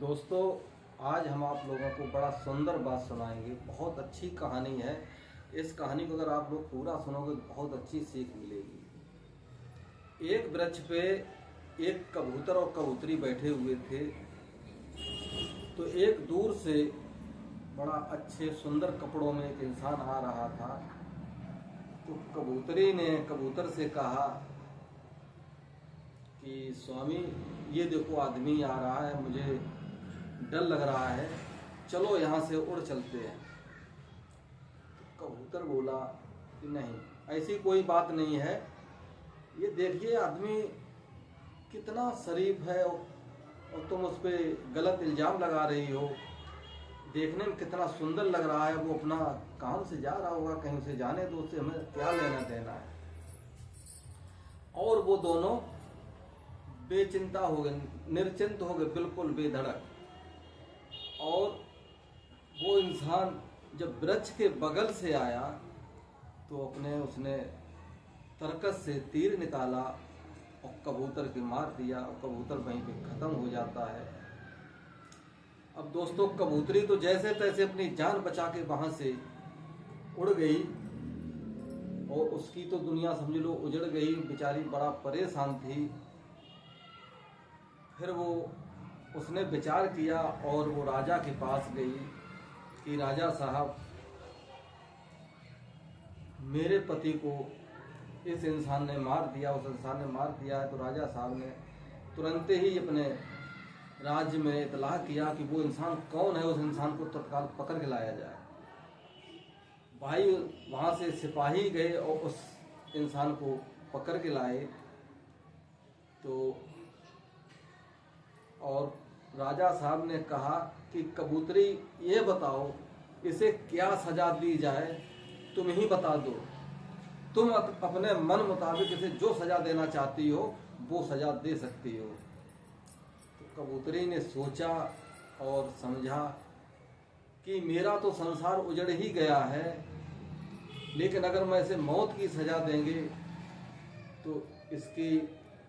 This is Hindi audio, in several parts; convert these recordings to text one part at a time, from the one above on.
दोस्तों, आज हम आप लोगों को बड़ा सुंदर बात सुनाएंगे। बहुत अच्छी कहानी है। इस कहानी को अगर आप लोग पूरा सुनोगे तो बहुत अच्छी सीख मिलेगी। एक वृक्ष पे एक कबूतर और कबूतरी बैठे हुए थे। तो एक दूर से बड़ा अच्छे सुंदर कपड़ों में एक इंसान आ रहा था। तो कबूतरी ने कबूतर से कहा कि स्वामी, ये देखो आदमी आ रहा है, मुझे डर लग रहा है, चलो यहाँ से उड़ चलते हैं। तो कबूतर बोला कि नहीं, ऐसी कोई बात नहीं है। ये देखिए आदमी कितना शरीफ है और तुम उस पर गलत इल्जाम लगा रही हो। देखने में कितना सुंदर लग रहा है, वो अपना काम से जा रहा होगा, कहीं से जाने दो, उससे हमें क्या लेना देना है। और वो दोनों बेचिंता हो गए, निर्चिंत हो गए, बिल्कुल बेधड़क। और वो इंसान जब वृक्ष के बगल से आया तो उसने तरकस से तीर निकाला और कबूतर के मार दिया और कबूतर वहीं पे खत्म हो जाता है। अब दोस्तों, कबूतरी तो जैसे तैसे अपनी जान बचा के वहां से उड़ गई और उसकी तो दुनिया समझ लो उजड़ गई। बेचारी बड़ा परेशान थी। फिर उसने विचार किया और वो राजा के पास गई कि राजा साहब, मेरे पति को इस इंसान ने मार दिया, उस इंसान ने मार दिया है। तो राजा साहब ने तुरंत ही अपने राज्य में इतलाह किया कि वो इंसान कौन है, उस इंसान को तत्काल पकड़ के लाया जाए। भाई वहां से सिपाही गए और उस इंसान को पकड़ के लाए। तो और राजा साहब ने कहा कि कबूतरी, ये बताओ इसे क्या सजा दी जाए, तुम ही बता दो। तुम अपने मन मुताबिक इसे जो सजा देना चाहती हो वो सजा दे सकती हो। तो कबूतरी ने सोचा और समझा कि मेरा तो संसार उजड़ ही गया है, लेकिन अगर मैं इसे मौत की सजा देंगे तो इसकी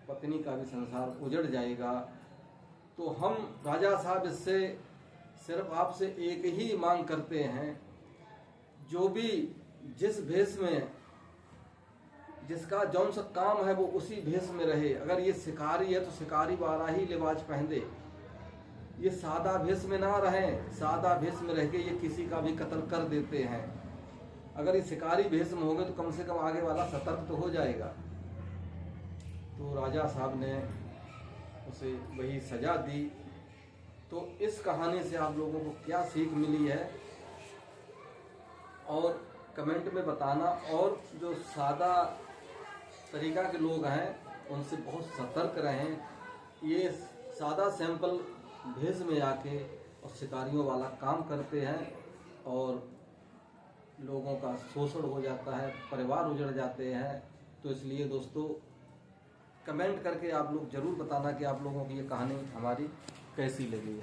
पत्नी का भी संसार उजड़ जाएगा। तो हम राजा साहब इससे सिर्फ आपसे एक ही मांग करते हैं, जो भी जिस भेष में जिसका जौन सा काम है वो उसी भेष में रहे। अगर ये शिकारी है तो शिकारी वाला ही लिबाज पहने, ये सादा भेष में ना रहें। सादा भेष में रह के ये किसी का भी कत्ल कर देते हैं। अगर ये शिकारी भेष में हो गए तो कम से कम आगे वाला सतर्क तो हो जाएगा। तो राजा साहब ने उसे वही सजा दी। तो इस कहानी से आप लोगों को क्या सीख मिली है और कमेंट में बताना। और जो सादा तरीका के लोग हैं उनसे बहुत सतर्क रहें। ये सादा सैंपल भेष में आके और शिकारियों वाला काम करते हैं और लोगों का शोषण हो जाता है, परिवार उजड़ जाते हैं। तो इसलिए दोस्तों, कमेंट करके आप लोग जरूर बताना कि आप लोगों की ये कहानी हमारी कैसी लगी है।